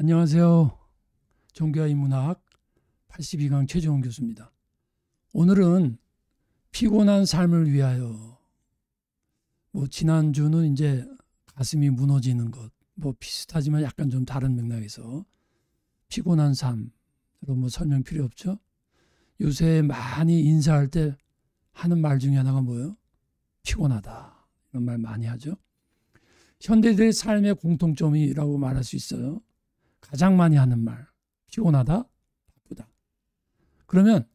안녕하세요. 종교와 인문학 82강 최종원 교수입니다. 오늘은 피곤한 삶을 위하여, 지난주는 이제 가슴이 무너지는 것, 비슷하지만 약간 좀 다른 맥락에서 피곤한 삶, 설명 필요 없죠? 요새 많이 인사할 때 하는 말 중에 하나가 뭐예요? 피곤하다. 이런 말 많이 하죠. 현대인의 삶의 공통점이라고 말할 수 있어요. 가장 많이 하는 말, 피곤하다, 바쁘다. 그러면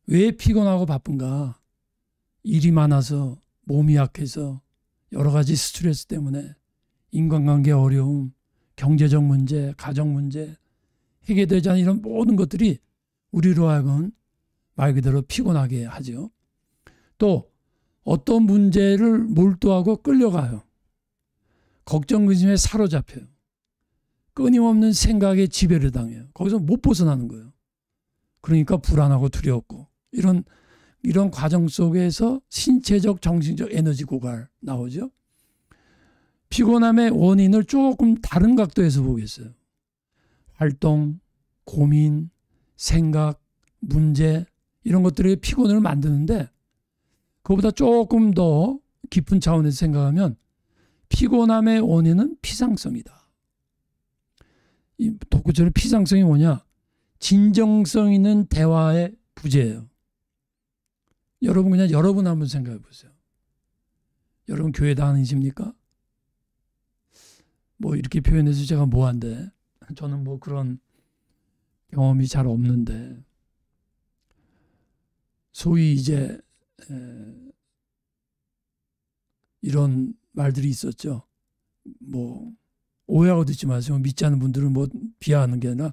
왜 피곤하고 바쁜가? 일이 많아서, 몸이 약해서, 여러 가지 스트레스 때문에 인간관계 어려움, 경제적 문제, 가정 문제, 해결되지 않은 이런 모든 것들이 우리로 하여금 말 그대로 피곤하게 하죠. 또 어떤 문제를 몰두하고 끌려가요. 걱정, 근심에 사로잡혀요. 끊임없는 생각에 지배를 당해요. 거기서 못 벗어나는 거예요. 그러니까 불안하고 두렵고 이런 과정 속에서 신체적, 정신적 에너지 고갈 나오죠. 피곤함의 원인을 조금 다른 각도에서 보겠어요. 활동, 고민, 생각, 문제 이런 것들이 피곤을 만드는데 그거보다 조금 더 깊은 차원에서 생각하면 피곤함의 원인은 피상성이다. 이 독구처럼 피상성이 뭐냐? 진정성 있는 대화의 부재예요. 여러분 한번 생각해 보세요. 여러분 교회 다니십니까? 이렇게 표현해서 제가 뭐한데 저는 그런 경험이 잘 없는데 소위 이제 이런 말들이 있었죠. 오해하고 듣지 마세요. 믿지 않는 분들은 비하하는 게 아니라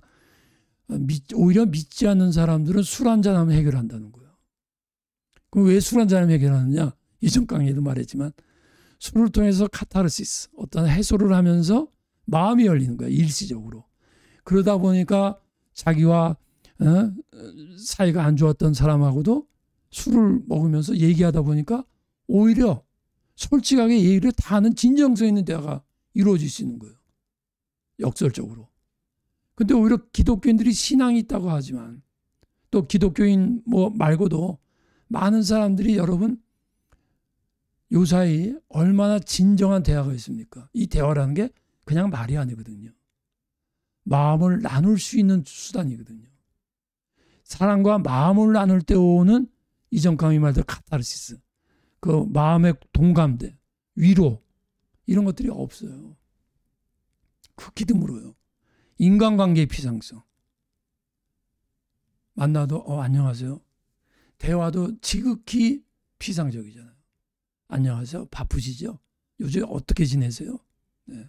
오히려 믿지 않는 사람들은 술 한잔하면 해결한다는 거예요. 그럼 왜 술 한잔하면 해결하느냐? 이전 강의에도 말했지만 술을 통해서 카타르시스, 어떤 해소를 하면서 마음이 열리는 거야. 일시적으로. 그러다 보니까 자기와 사이가 안 좋았던 사람하고도 술을 먹으면서 얘기하다 보니까 오히려 솔직하게 얘기를 다 하는 진정성 있는 대화가 이루어질 수 있는 거예요. 역설적으로. 근데 오히려 기독교인들이 신앙이 있다고 하지만 또 기독교인 말고도 많은 사람들이 여러분 요사이 얼마나 진정한 대화가 있습니까? 이 대화라는 게 그냥 말이 아니거든요. 마음을 나눌 수 있는 수단이거든요. 사람과 마음을 나눌 때 오는 이전 강의 말대로 카타르시스, 그 마음의 동감대, 위로 이런 것들이 없어요. 극히 드물어요. 인간관계의 피상성. 만나도 안녕하세요. 대화도 지극히 피상적이잖아요. 안녕하세요. 바쁘시죠? 요즘 어떻게 지내세요? 네.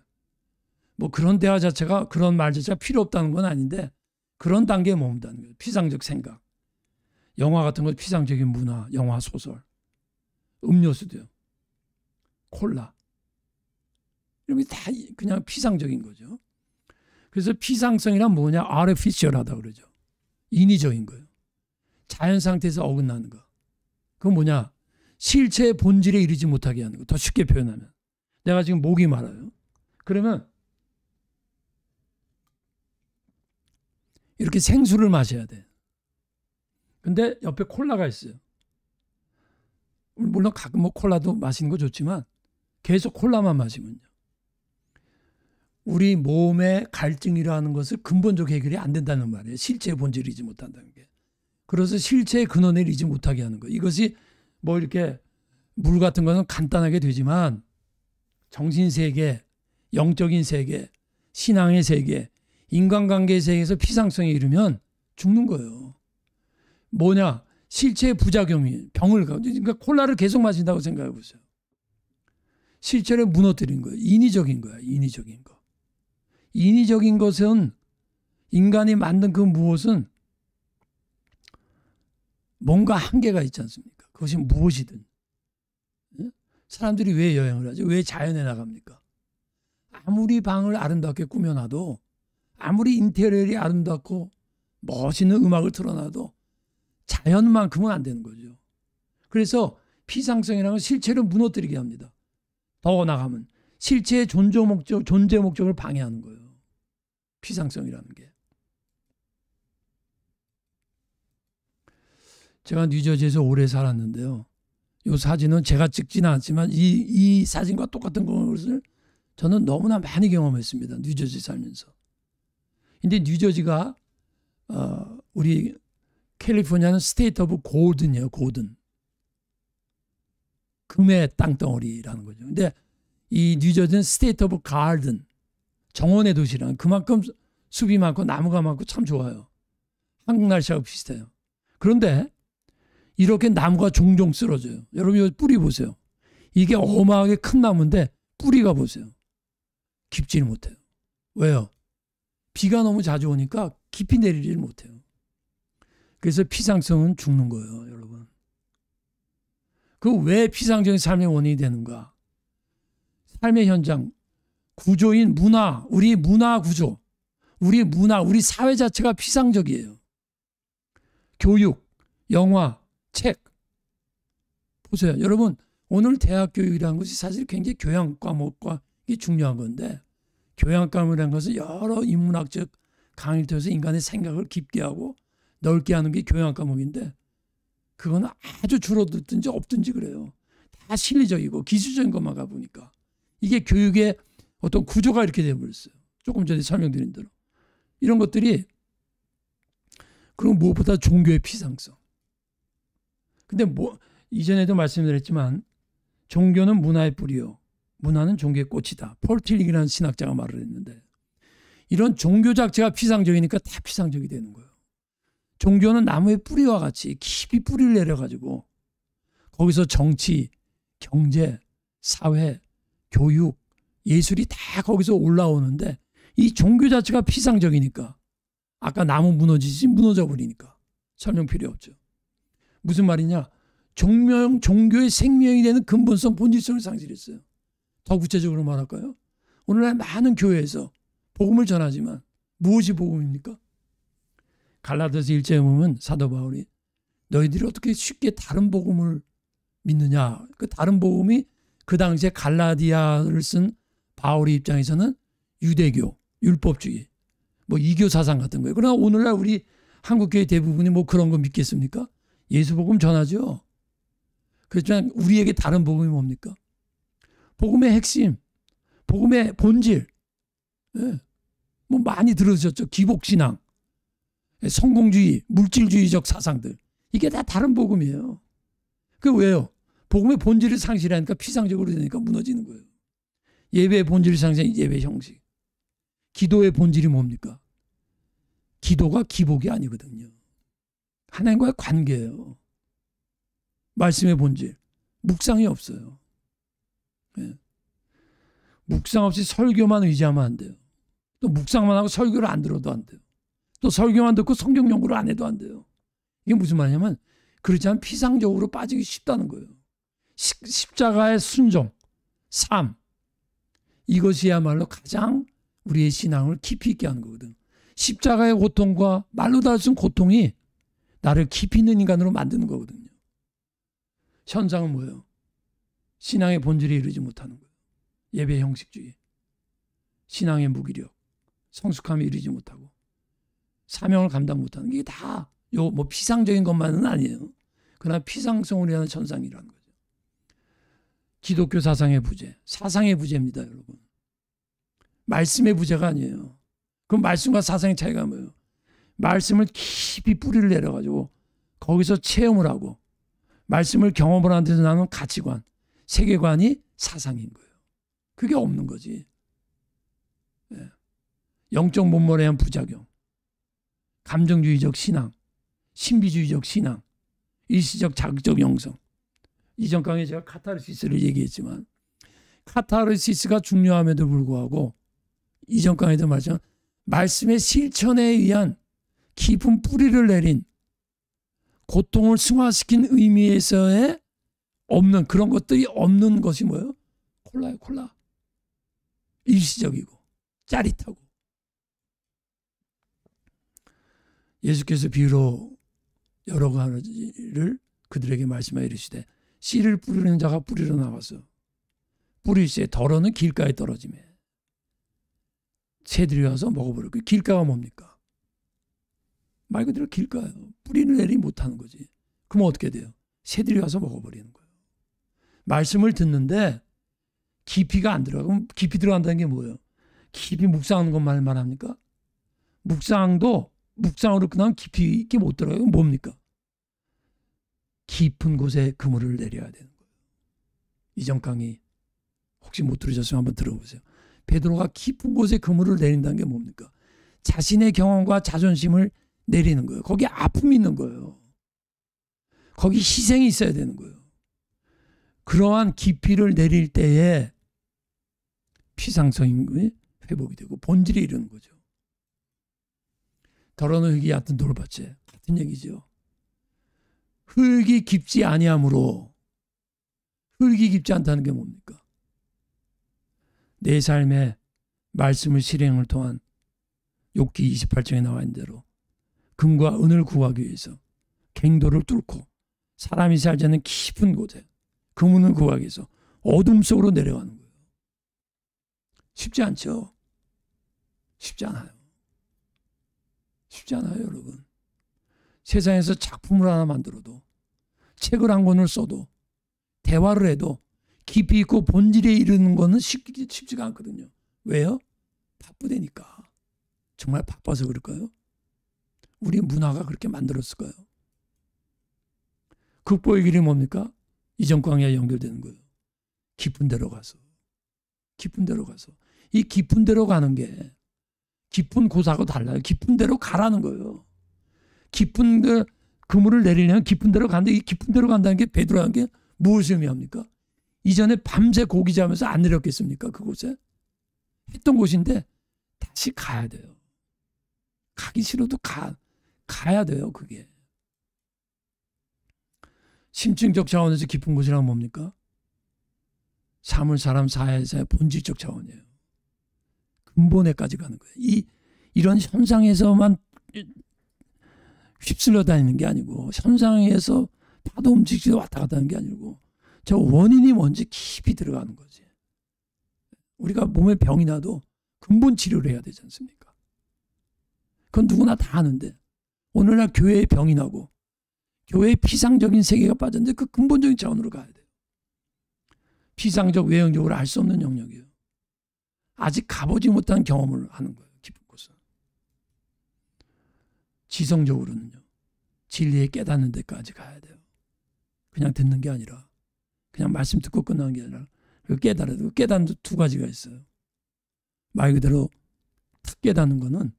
그런 대화 자체가, 그런 말 자체가 필요 없다는 건 아닌데 그런 단계에 머문다는 거예요. 피상적 생각. 영화 같은 거 피상적인 문화, 영화, 소설. 음료수도요. 콜라. 이런 게 다 그냥 피상적인 거죠. 그래서 피상성이란 뭐냐? artificial하다 그러죠. 인위적인 거예요. 자연 상태에서 어긋나는 거. 그건 뭐냐? 실체의 본질에 이르지 못하게 하는 거. 더 쉽게 표현하면. 내가 지금 목이 말아요. 그러면 이렇게 생수를 마셔야 돼. 근데 옆에 콜라가 있어요. 물론 가끔 콜라도 마시는 거 좋지만 계속 콜라만 마시면요. 우리 몸의 갈증이라는 것을 근본적 해결이 안 된다는 말이에요. 실체의 본질을 잊지 못한다는 게. 그래서 실체의 근원을 잊지 못하게 하는 거예요. 이것이 이렇게 물 같은 거는 간단하게 되지만 정신세계, 영적인 세계, 신앙의 세계, 인간관계의 세계에서 피상성에 이르면 죽는 거예요. 뭐냐? 실체의 부작용이 그러니까 콜라를 계속 마신다고 생각해 보세요. 실체를 무너뜨린 거예요. 인위적인 거야. 인위적인 거. 인위적인 것은 인간이 만든 그 무엇은 뭔가 한계가 있지 않습니까? 그것이 무엇이든. 사람들이 왜 여행을 하죠? 왜 자연에 나갑니까? 아무리 방을 아름답게 꾸며놔도, 아무리 인테리어이 아름답고 멋있는 음악을 틀어놔도 자연만큼은 안 되는 거죠. 그래서 피상성이라는 건 실체를 무너뜨리게 합니다. 더 나가면 실체의 존재 목적을 방해하는 거예요. 피상성이라는 게. 제가 뉴저지에서 오래 살았는데요. 이 사진은 제가 찍지는 않지만 이 사진과 똑같은 것을 저는 너무나 많이 경험했습니다. 뉴저지 살면서. 근데 뉴저지가 우리 캘리포니아는 스테이트 오브 골든이에요. 골든. 금의 땅덩어리라는 거죠. 근데 이 뉴저지는 스테이트 오브 가든. 정원의 도시라는 그만큼 숲이 많고 나무가 많고 참 좋아요. 한국 날씨하고 비슷해요. 그런데 이렇게 나무가 종종 쓰러져요. 여러분 이 뿌리 보세요. 이게 어마하게 큰 나무인데 뿌리가 보세요. 깊지를 못해요. 왜요? 비가 너무 자주 오니까 깊이 내리지를 못해요. 그래서 피상성은 죽는 거예요, 여러분. 그 왜 피상적인 삶의 원인이 되는가? 삶의 현장, 구조인 문화, 우리 문화 구조, 우리 사회 자체가 피상적이에요. 교육, 영화, 책. 보세요. 여러분, 오늘 대학 교육이라는 것이 사실 굉장히 교양 과목이 중요한 건데, 교양 과목이라는 것은 여러 인문학적 강의를 통해서 인간의 생각을 깊게 하고 넓게 하는 게 교양 과목인데, 그거는 아주 줄어들든지 없든지 그래요. 다 실리적이고 기술적인 것만 가보니까. 이게 교육의 어떤 구조가 이렇게 되어버렸어요. 조금 전에 설명드린 대로. 이런 것들이, 그럼 무엇보다 종교의 피상성. 근데 이전에도 말씀드렸지만 종교는 문화의 뿌리요. 문화는 종교의 꽃이다. 폴 틸링이라는 신학자가 말을 했는데, 이런 종교 자체가 피상적이니까 다 피상적이 되는 거예요. 종교는 나무의 뿌리와 같이 깊이 뿌리를 내려가지고 거기서 정치, 경제, 사회, 교육, 예술이 다 거기서 올라오는데, 이 종교 자체가 피상적이니까, 아까 나무 무너져 버리니까 설명 필요 없죠. 무슨 말이냐? 종교의 생명이 되는 근본성, 본질성을 상실했어요. 더 구체적으로 말할까요? 오늘날 많은 교회에서 복음을 전하지만 무엇이 복음입니까? 갈라디아서 1장에 보면 사도 바울이 너희들이 어떻게 쉽게 다른 복음을 믿느냐. 그 다른 복음이 그 당시에 갈라디아를 쓴 바울의 입장에서는 유대교, 율법주의, 이교 사상 같은 거예요. 그러나 오늘날 우리 한국교회 대부분이 그런 거 믿겠습니까? 예수 복음 전하죠. 그렇지만 우리에게 다른 복음이 뭡니까? 복음의 핵심, 복음의 본질. 예. 많이 들으셨죠. 기복신앙, 성공주의, 물질주의적 사상들. 이게 다 다른 복음이에요. 그 왜요? 복음의 본질을 상실하니까 피상적으로 되니까 무너지는 거예요. 예배의 본질을 상실하니까 예배 형식. 기도의 본질이 뭡니까? 기도가 기복이 아니거든요. 하나님과의 관계예요. 말씀의 본질. 묵상이 없어요. 네. 묵상 없이 설교만 의지하면 안 돼요. 또 묵상만 하고 설교를 안 들어도 안 돼요. 또 설교만 듣고 성경 연구를 안 해도 안 돼요. 이게 무슨 말이냐면 그렇지 않으면 피상적으로 빠지기 쉽다는 거예요. 십자가의 순종, 삶. 이것이야말로 가장 우리의 신앙을 깊이 있게 하는 거거든. 십자가의 고통과 말로 다 할 수 없는 고통이 나를 깊이 있는 인간으로 만드는 거거든요. 현상은 뭐예요? 신앙의 본질에 이르지 못하는 거예요. 예배 형식주의, 신앙의 무기력, 성숙함에 이르지 못하고 사명을 감당 못하는 게 다 피상적인 것만은 아니에요. 그러나 피상성을 위한 현상이라는 거죠. 기독교 사상의 부재, 사상의 부재입니다, 여러분. 말씀의 부재가 아니에요. 그럼 말씀과 사상의 차이가 뭐예요? 말씀을 깊이 뿌리를 내려가지고 거기서 체험을 하고 말씀을 경험을 하는 데서 나는 가치관, 세계관이 사상인 거예요. 그게 없는 거지. 네. 영적 몸물에 대한 부작용, 감정주의적 신앙, 신비주의적 신앙, 일시적 자극적 영성. 이전 강의에 제가 카타르시스를 얘기했지만 카타르시스가 중요함에도 불구하고 이전 강의에도 말했지만 말씀의 실천에 의한 깊은 뿌리를 내린 고통을 승화시킨 의미에서의 없는 그런 것들이 없는 것이 뭐예요? 콜라예요, 콜라. 일시적이고 짜릿하고. 예수께서 비유로 여러 가지를 그들에게 말씀하여 이르시되 씨를 뿌리는 자가 뿌리러 나가서 뿌릴새 덜어는 길가에 떨어지매 새들이 와서 먹어버리고. 길가가 뭡니까? 말 그대로 길가예요. 뿌리를 내리 못하는 거지. 그럼 어떻게 돼요? 새들이 와서 먹어버리는 거예요. 말씀을 듣는데 깊이가 안 들어가. 그럼 깊이 들어간다는 게 뭐예요? 깊이 묵상하는 것만 말합니까? 묵상으로 그냥 깊이 있게 못 들어가요. 뭡니까? 깊은 곳에 그물을 내려야 되는 거예요. 이전 강의 혹시 못 들으셨으면 한번 들어보세요. 베드로가 깊은 곳에 그물을 내린다는 게 뭡니까? 자신의 경험과 자존심을 내리는 거예요. 거기 아픔이 있는 거예요. 거기 희생이 있어야 되는 거예요. 그러한 깊이를 내릴 때에 피상성이 회복이 되고 본질에 이르는 거죠. 더러는 흙이 얕은 돌밭에 같은 얘기죠. 흙이 깊지 아니하므로. 흙이 깊지 않다는 게 뭡니까? 내 삶의 말씀을 실행을 통한 욥기 28장에 나와 있는 대로 금과 은을 구하기 위해서 갱도를 뚫고 사람이 살지 않는 깊은 곳에 금은을 구하기 위해서 어둠 속으로 내려가는 거예요. 쉽지 않죠? 쉽지 않아요. 쉽지 않아요, 여러분. 세상에서 작품을 하나 만들어도, 책을 한 권을 써도, 대화를 해도 깊이 있고 본질에 이르는 거는 쉽지가 않거든요. 왜요? 바쁘다니까. 정말 바빠서 그럴까요? 우리 문화가 그렇게 만들었을까요? 극복의 길이 뭡니까? 이전 강의와 연결되는 거예요. 깊은 데로 가서. 깊은 데로 가서. 이 깊은 데로 가는 게 깊은 곳하고 달라요. 깊은 데로 가라는 거예요. 깊은 데 그물을 내리려면 깊은 데로 가는데 이 깊은 데로 간다는 게 베드로라는 게 무엇을 의미합니까? 이전에 밤새 고기 잡으면서 안 내렸겠습니까? 그곳에? 했던 곳인데 다시 가야 돼요. 가기 싫어도 가야 돼요. 그게. 심층적 차원에서 깊은 곳이란 뭡니까? 사물, 사람, 사회에서의 본질적 차원이에요. 근본에까지 가는 거예요. 이런 현상에서만 휩쓸려 다니는 게 아니고 현상에서 파도 움직이고 왔다 갔다 하는 게 아니고 저 원인이 뭔지 깊이 들어가는 거지. 우리가 몸에 병이 나도 근본 치료를 해야 되지 않습니까? 그건 누구나 다 아는데 오늘날 교회에 병이 나고 교회의 피상적인 세계가 빠졌는데 그 근본적인 차원으로 가야 돼요. 피상적, 외형적으로 알 수 없는 영역이에요. 아직 가보지 못한 경험을 하는 거예요. 깊은 곳은. 지성적으로는요. 진리에 깨닫는 데까지 가야 돼요. 그냥 듣는 게 아니라 그냥 말씀 듣고 끝나는 게 아니라 깨달아야 돼요. 깨닫는 두 가지가 있어요. 말 그대로 깨닫는 거는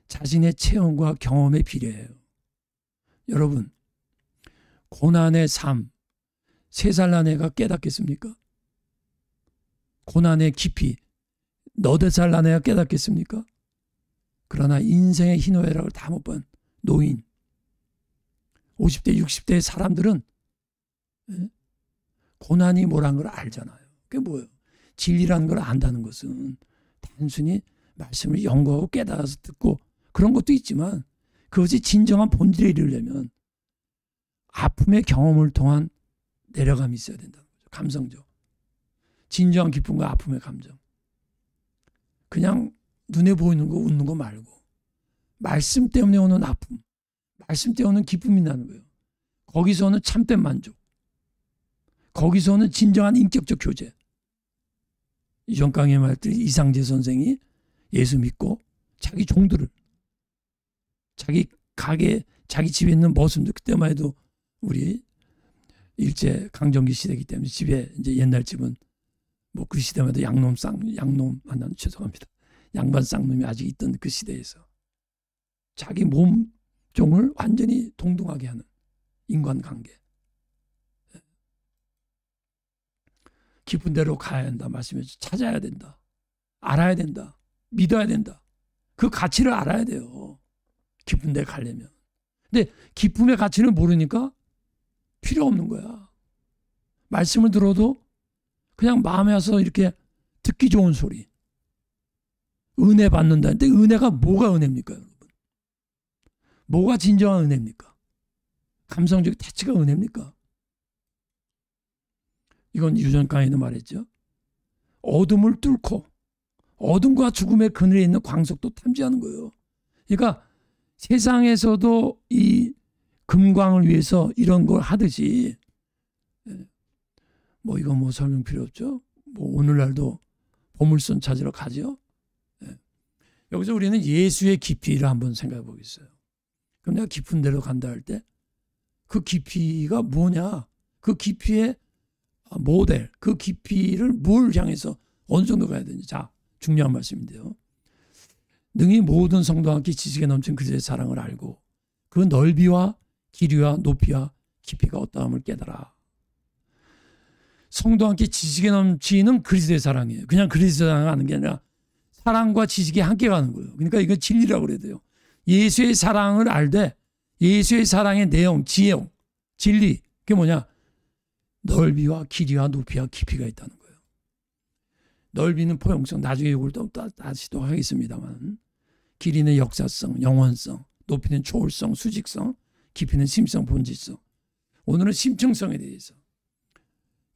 자신의 체험과 경험에 비례해요. 여러분, 고난의 삶, 3살 난 애가 깨닫겠습니까? 고난의 깊이, 너댓 살 난 애가 깨닫겠습니까? 그러나 인생의 희노애락을 다 못 본 노인, 50대, 60대의 사람들은 고난이 뭐란 걸 알잖아요. 그게 뭐예요? 진리라는 걸 안다는 것은 단순히 말씀을 연구하고 깨달아서 듣고 그런 것도 있지만 그것이 진정한 본질에 이르려면 아픔의 경험을 통한 내려감이 있어야 된다는 거죠. 감성적. 진정한 기쁨과 아픔의 감정. 그냥 눈에 보이는 거 웃는 거 말고 말씀 때문에 오는 아픔, 말씀 때문에 오는 기쁨이 나는 거예요. 거기서 오는 참된 만족. 거기서 오는 진정한 인격적 교제. 이전 강의에 말했듯이 이상재 선생이 예수 믿고 자기 종들을 자기 가게, 자기 집에 있는 머슴들 그때만 해도 우리 일제 강점기 시대이기 때문에 집에 이제 옛날 집은 뭐 그 시대만 해도 양반 쌍놈이 아직 있던 그 시대에서 자기 몸종을 완전히 동등하게 하는 인간관계. 깊은 데로 가야 한다 말씀해서 찾아야 된다. 알아야 된다. 믿어야 된다. 그 가치를 알아야 돼요. 깊은 데 가려면. 근데 기쁨의 가치를 모르니까 필요 없는 거야. 말씀을 들어도 그냥 마음에 와서 이렇게 듣기 좋은 소리. 은혜 받는다는데 은혜가 뭐가 은혜입니까, 여러분? 뭐가 진정한 은혜입니까? 감성적 대치가 은혜입니까? 이건 유전 강의도 말했죠. 어둠을 뚫고 어둠과 죽음의 그늘에 있는 광석도 탐지하는 거예요. 그러니까 세상에서도 이 금광을 위해서 이런 걸 하듯이, 뭐 이거 뭐 설명 필요 없죠. 뭐 오늘날도 보물선 찾으러 가죠. 여기서 우리는 예수의 깊이를 한번 생각해 보겠어요. 그럼 내가 깊은 데로 간다 할 때 그 깊이가 뭐냐? 그 깊이의 모델, 그 깊이를 뭘 향해서 어느 정도 가야 되는지. 자, 중요한 말씀인데요. 능히 모든 성도와 함께 지식에 넘친 그리스도의 사랑을 알고 그 넓이와 길이와 높이와 깊이가 어떠함을 깨달아. 성도와 함께 지식에 넘치는 그리스도의 사랑이에요. 그냥 그리스도의 사랑을 아는 게 아니라 사랑과 지식이 함께 가는 거예요. 그러니까 이건 진리라고 그래야 돼요. 예수의 사랑을 알되 예수의 사랑의 내용, 지형, 진리, 그게 뭐냐? 넓이와 길이와 높이와 깊이가 있다는 거예요. 넓이는 포용성, 나중에 이걸 또 다시 또 하겠습니다만, 길이는 역사성, 영원성, 높이는 초월성, 수직성, 깊이는 심성, 본질성. 오늘은 심층성에 대해서.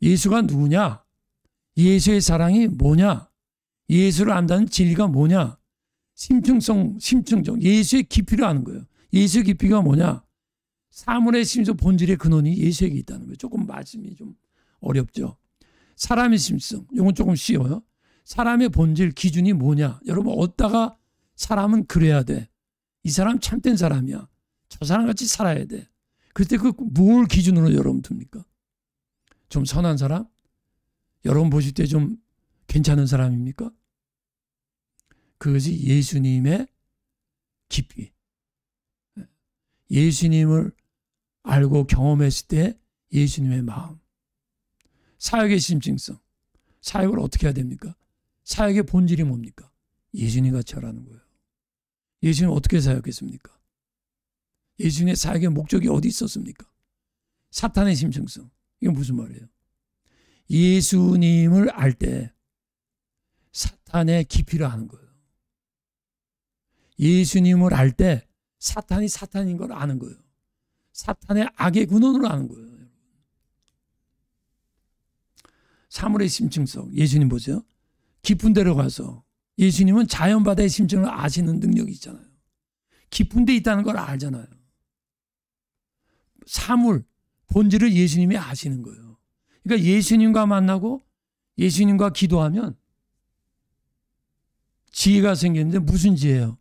예수가 누구냐? 예수의 사랑이 뭐냐? 예수를 안다는 진리가 뭐냐? 심층성, 예수의 깊이를 아는 거예요. 예수의 깊이가 뭐냐? 사물의 심성, 본질의 근원이 예수에게 있다는 거예요. 조금 말씀이 좀 어렵죠. 사람의 심성, 이건 조금 쉬워요. 사람의 본질, 기준이 뭐냐? 여러분, 어디다가 사람은 그래야 돼. 이 사람 참된 사람이야. 저 사람같이 살아야 돼. 그때 그 뭘 기준으로 여러분 둡니까? 좀 선한 사람? 여러분 보실 때 좀 괜찮은 사람입니까? 그것이 예수님의 깊이. 예수님을 알고 경험했을 때 예수님의 마음. 사역의 심층성. 사역을 어떻게 해야 됩니까? 사역의 본질이 뭡니까? 예수님 같이 하라는 거예요. 예수님 어떻게 사역했습니까? 예수님의 사역의 목적이 어디 있었습니까? 사탄의 심층성. 이게 무슨 말이에요? 예수님을 알 때 사탄의 깊이를 아는 거예요. 예수님을 알 때 사탄이 사탄인 걸 아는 거예요. 사탄의 악의 근원으로 아는 거예요. 사물의 심층성. 예수님 보세요. 깊은 데로 가서 예수님은 자연바다의 심층을 아시는 능력이 있잖아요. 깊은 데 있다는 걸 알잖아요. 사물, 본질을 예수님이 아시는 거예요. 그러니까 예수님과 만나고 예수님과 기도하면 지혜가 생기는데 무슨 지혜예요?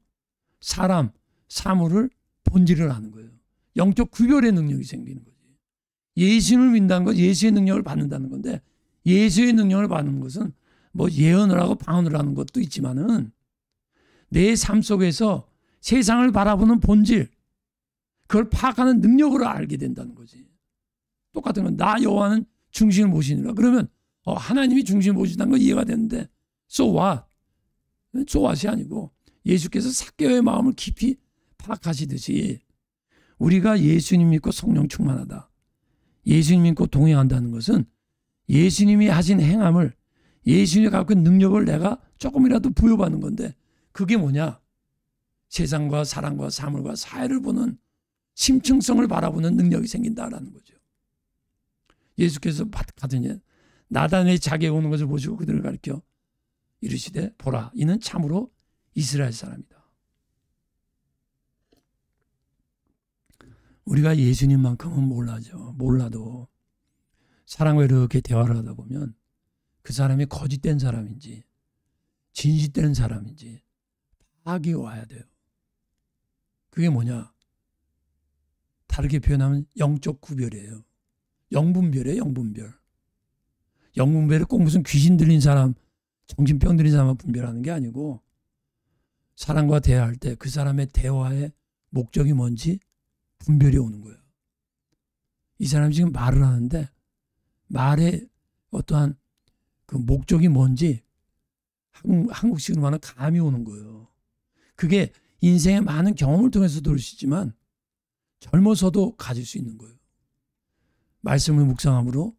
사람, 사물을 본질을 아는 거예요. 영적 구별의 능력이 생기는 거지. 예수님을 믿는다는 건 예수의 능력을 받는다는 건데, 예수의 능력을 받는 것은 뭐 예언을 하고 방언을 하는 것도 있지만은 내 삶 속에서 세상을 바라보는 본질, 그걸 파악하는 능력으로 알게 된다는 거지. 똑같은 건 나 여호와는 중심을 모시느라. 그러면 하나님이 중심을 모신다는 건 이해가 되는데 so what? so what이 아니고 예수께서 삭개오의 마음을 깊이 파악하시듯이 우리가 예수님 믿고 성령 충만하다. 예수님 믿고 동행한다는 것은 예수님이 하신 행함을, 예수님이 갖고 있는 능력을 내가 조금이라도 부여받는 건데, 그게 뭐냐? 세상과 사람과 사물과 사회를 보는 심층성을 바라보는 능력이 생긴다라는 거죠. 예수께서 가더니 나단의 자기에 오는 것을 보시고 그들을 가리켜 이르시되 보라, 이는 참으로 이스라엘 사람이다. 우리가 예수님만큼은 몰라도 사람과 이렇게 대화를 하다 보면 그 사람이 거짓된 사람인지 진실된 사람인지 파악이 와야 돼요. 그게 뭐냐? 다르게 표현하면 영적 구별이에요. 영분별이에요. 영분별. 영분별이 꼭 무슨 귀신 들린 사람, 정신병 들린 사람만 분별하는 게 아니고, 사람과 대화할 때 그 사람의 대화의 목적이 뭔지 분별이 오는 거예요. 이 사람이 지금 말을 하는데 말의 어떠한 그 목적이 뭔지 한국식으로 말하면 감이 오는 거예요. 그게 인생의 많은 경험을 통해서도 올 수 있지만 젊어서도 가질 수 있는 거예요. 말씀을 묵상함으로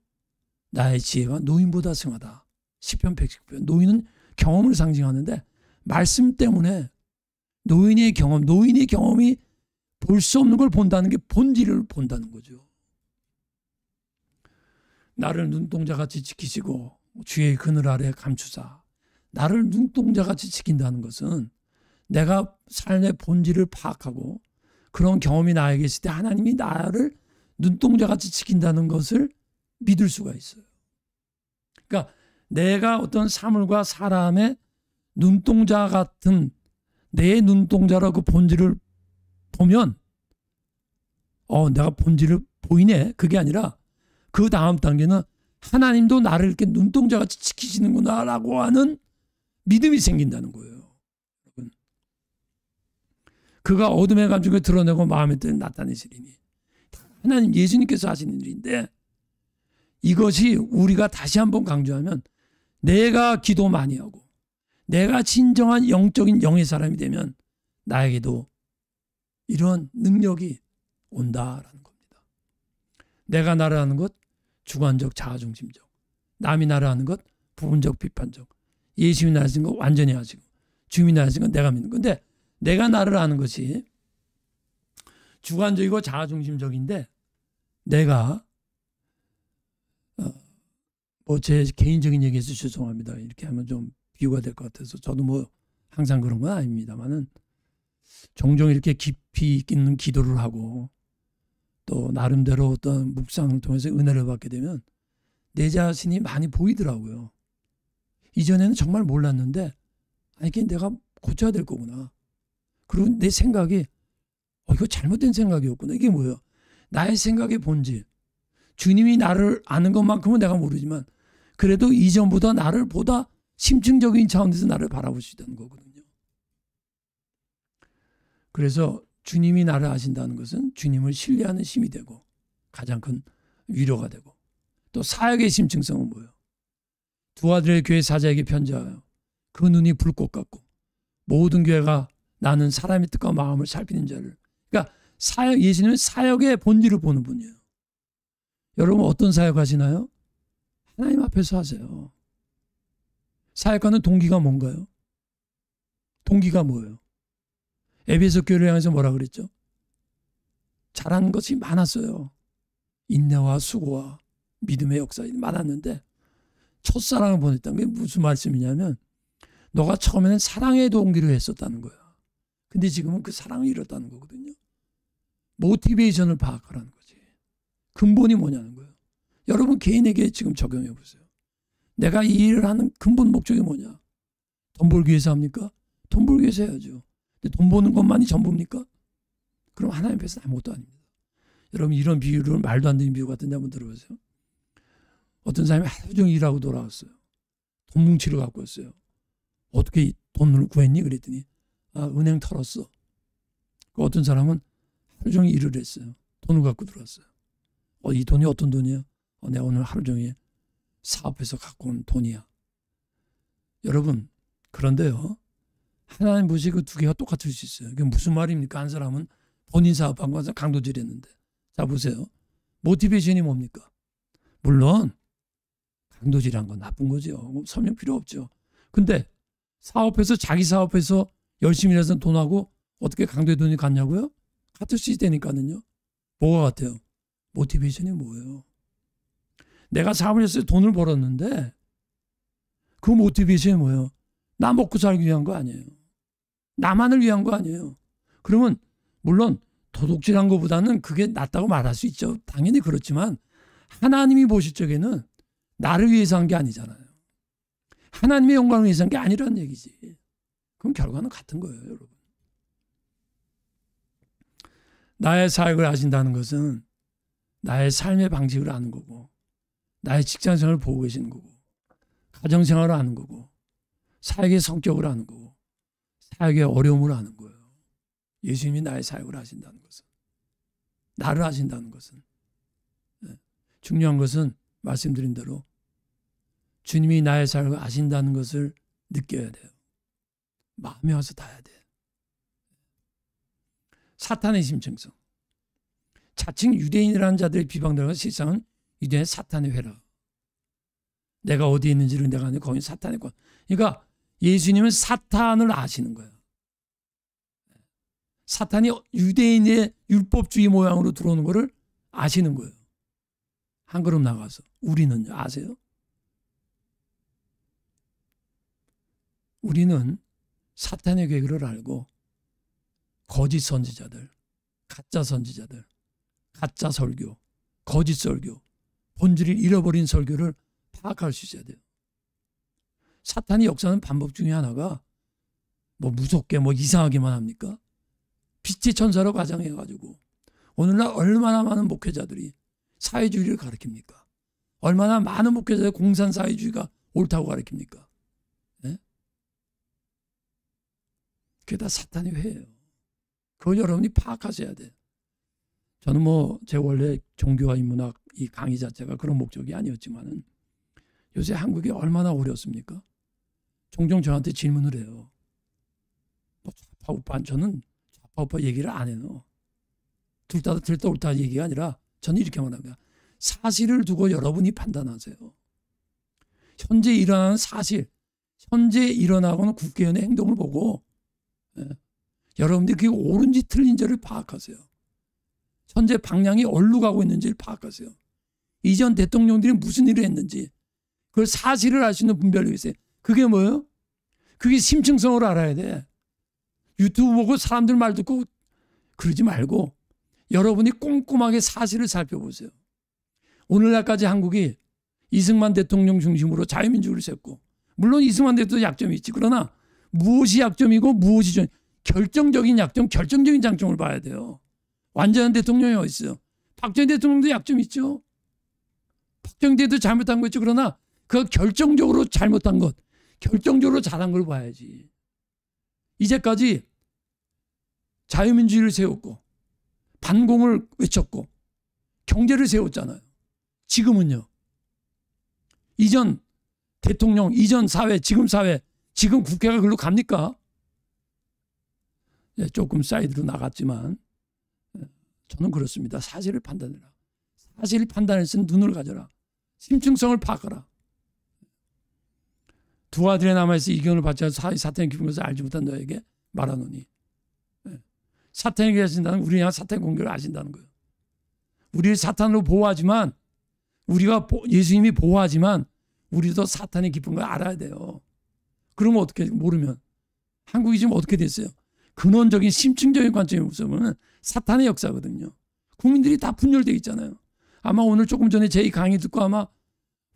나의 지혜가 노인보다 승하다. 시편 119편. 노인은 경험을 상징하는데 말씀 때문에 노인의 경험이 볼 수 없는 걸 본다는 게 본질을 본다는 거죠. 나를 눈동자같이 지키시고 주의 그늘 아래 감추사 나를 눈동자같이 지킨다는 것은 내가 삶의 본질을 파악하고 그런 경험이 나에게 있을 때 하나님이 나를 눈동자같이 지킨다는 것을 믿을 수가 있어요. 그러니까 내가 어떤 사물과 사람의 눈동자 같은 내 눈동자로 그 본질을 보면 내가 본질을 보이네. 그게 아니라 그 다음 단계는 하나님도 나를 이렇게 눈동자같이 지키시는구나라고 하는 믿음이 생긴다는 거예요. 그가 어둠의 감정을 드러내고 마음의 뜻을 나타내시리니 하나님 예수님께서 하시는 일인데 이것이 우리가 다시 한번 강조하면 내가 기도 많이 하고 내가 진정한 영적인 영의 사람이 되면 나에게도 이런 능력이 온다라는 겁니다. 내가 나를 하는 것 주관적 자아중심적, 남이 나를 하는 것 부분적 비판적, 예수님이 나를 하신 것 완전히 하시고 주님이 나를 하신 것 내가 믿는 건데 내가 나를 아는 것이 주관적이고 자아중심적인데 내가 제 개인적인 얘기에서 죄송합니다. 이렇게 하면 좀 비유가 될 것 같아서 저도 항상 그런 건 아닙니다만은 종종 이렇게 깊이 있는 기도를 하고 또 나름대로 어떤 묵상을 통해서 은혜를 받게 되면 내 자신이 많이 보이더라고요. 이전에는 정말 몰랐는데 이게 내가 고쳐야 될 거구나. 그리고 내 생각이 이거 잘못된 생각이었구나. 이게 뭐예요? 나의 생각의 본질. 주님이 나를 아는 것만큼은 내가 모르지만 그래도 이전보다 나를 보다 심층적인 차원에서 나를 바라보시다는 거거든요. 그래서 주님이 나를 아신다는 것은 주님을 신뢰하는 힘이 되고 가장 큰 위로가 되고 또 사역의 심층성은 뭐예요? 두 아들의 교회 사자에게 편지하여 그 눈이 불꽃 같고 모든 교회가 나는 사람의 뜻과 마음을 살피는 자를. 그러니까 예수님은 사역의 본질을 보는 분이에요. 여러분 어떤 사역 하시나요? 하나님 앞에서 하세요. 사역하는 동기가 뭔가요? 동기가 뭐예요? 에베소 교회를 향해서 뭐라 그랬죠? 잘한 것이 많았어요. 인내와 수고와 믿음의 역사가 많았는데 첫사랑을 보냈다는 게 무슨 말씀이냐면 너가 처음에는 사랑의 동기로 했었다는 거야. 근데 지금은 그 사랑을 잃었다는 거거든요. 모티베이션을 파악하라는 거지. 근본이 뭐냐는 거예요. 여러분 개인에게 지금 적용해 보세요. 내가 이 일을 하는 근본 목적이 뭐냐? 돈 벌기 위해서 합니까? 돈 벌기 위해서 해야죠. 근데 돈 버는 것만이 전부입니까? 그럼 하나님 앞에서는 아무것도 아닙니다. 여러분 이런 비유를 말도 안 되는 비유 같은데 한번 들어보세요. 어떤 사람이 하루 종일 일하고 돌아왔어요. 돈 뭉치를 갖고 왔어요. 어떻게 돈을 구했니? 그랬더니 은행 털었어. 어떤 사람은 하루 종일 일을 했어요. 돈을 갖고 들어왔어요. 이 돈이 어떤 돈이야? 내가 오늘 하루 종일 사업해서 갖고 온 돈이야. 여러분 그런데요. 하나님 보시 그 두 개가 똑같을 수 있어요. 그게 무슨 말입니까? 한 사람은 본인 사업한 거 강도질했는데. 자 보세요. 모티베이션이 뭡니까? 물론 강도질한 건 나쁜 거죠. 설명 필요 없죠. 근데 사업해서 자기 사업해서 열심히 일해서 돈하고 어떻게 강도의 돈이 같냐고요? 같을 수 있다니까요. 뭐가 같아요? 모티베이션이 뭐예요? 내가 사업을 해서 돈을 벌었는데 그 모티베이션이 뭐예요? 나 먹고 살기 위한 거 아니에요. 나만을 위한 거 아니에요. 그러면 물론 도둑질한 것보다는 그게 낫다고 말할 수 있죠. 당연히 그렇지만 하나님이 보실 적에는 나를 위해서 한 게 아니잖아요. 하나님의 영광을 위해서 한 게 아니라는 얘기지. 그럼 결과는 같은 거예요, 여러분. 나의 사역을 아신다는 것은 나의 삶의 방식을 아는 거고 나의 직장생활을 보고 계시는 거고 가정생활을 아는 거고 사역의 성격을 아는 거고 사역의 어려움을 아는 거예요. 예수님이 나의 사역을 하신다는 것은 나를 하신다는 것은 중요한 것은 말씀드린 대로 주님이 나의 사역을 아신다는 것을 느껴야 돼요. 마음에 와서 닿아야 돼. 사탄의 심층성. 자칭 유대인이라는 자들의 비방들과 실상은 유대인의 사탄의 회라. 내가 어디에 있는지를 내가 아는 거기 사탄의 권. 그러니까 예수님은 사탄을 아시는 거예요. 사탄이 유대인의 율법주의 모양으로 들어오는 거를 아시는 거예요. 한 걸음 나가서. 우리는요, 아세요? 우리는 사탄의 계획을 알고 거짓 선지자들, 가짜 선지자들, 가짜 설교, 거짓 설교, 본질을 잃어버린 설교를 파악할 수 있어야 돼요. 사탄이 역사하는 방법 중에 하나가 뭐 무섭게 뭐 이상하게만 합니까? 빛의 천사로 가장해가지고 오늘날 얼마나 많은 목회자들이 사회주의를 가르칩니까? 얼마나 많은 목회자들이 공산사회주의가 옳다고 가르칩니까? 네? 그게 다 사탄의 회예요. 그걸 여러분이 파악하셔야 돼요. 저는 뭐 제 원래 종교와 인문학 이 강의 자체가 그런 목적이 아니었지만은 요새 한국이 얼마나 어렵습니까? 종종 저한테 질문을 해요. 뭐 좌파 우파, 저는 좌파 우파 얘기를 안 해요. 둘 다 옳다 얘기가 아니라 저는 이렇게 말합니다. 사실을 두고 여러분이 판단하세요. 현재 일어나는 사실, 현재 일어나고는 국회의원의 행동을 보고 여러분들이 그게 옳은지 틀린지를 파악하세요. 현재 방향이 어디로 가고 있는지를 파악하세요. 이전 대통령들이 무슨 일을 했는지 그걸 사실을 알 수 있는 분별력이 있어요. 그게 뭐예요? 그게 심층성으로 알아야 돼. 유튜브 보고 사람들 말 듣고 그러지 말고 여러분이 꼼꼼하게 사실을 살펴보세요. 오늘날까지 한국이 이승만 대통령 중심으로 자유민주주의를 셌고 물론 이승만 대통령도 약점이 있지. 그러나 무엇이 약점이고 무엇이 결정적인 약점, 결정적인 장점을 봐야 돼요. 완전한 대통령이 어디 있어요? 박정희 대통령도 약점이 있죠. 박정희 대통령도 잘못한 거 있죠. 그러나 그 결정적으로 잘못한 것, 결정적으로 잘한 걸 봐야지. 이제까지 자유민주주의를 세웠고 반공을 외쳤고 경제를 세웠잖아요. 지금은요. 이전 대통령, 이전 사회, 지금 사회, 지금 국회가 그걸로 갑니까? 네, 조금 사이드로 나갔지만 저는 그렇습니다. 사실을 판단해라. 사실을 판단할 수 있는 눈을 가져라. 심층성을 파악하라. 두 아들의 남아있어 이견을 받지 않아 사탄의 깊은 것을 알지 못한 너에게 말하노니. 사탄에게 하신다는 우리 향한 사탄의 공격을 아신다는 거예요. 우리를 사탄으로 보호하지만 우리가 예수님이 보호하지만 우리도 사탄의 깊은 걸 알아야 돼요. 그러면 어떻게 모르면 한국이 지금 어떻게 됐어요? 근원적인 심층적인 관점에 보면 사탄의 역사거든요. 국민들이 다 분열되어 있잖아요. 아마 오늘 조금 전에 제 강의 듣고 아마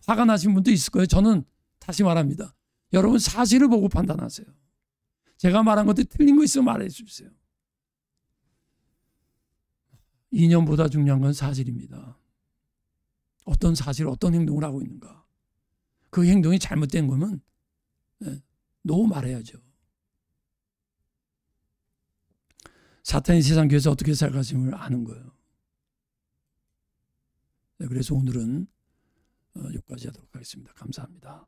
화가 나신 분도 있을 거예요. 저는 다시 말합니다. 여러분 사실을 보고 판단하세요. 제가 말한 것도 틀린 거 있으면 말해 주세요. 이념보다 중요한 건 사실입니다. 어떤 사실, 어떤 행동을 하고 있는가. 그 행동이 잘못된 거면 노 말해야죠. 사탄이 세상 교회에서 어떻게 살아가심을 아는 거예요. 그래서 오늘은 여기까지 하도록 하겠습니다. 감사합니다.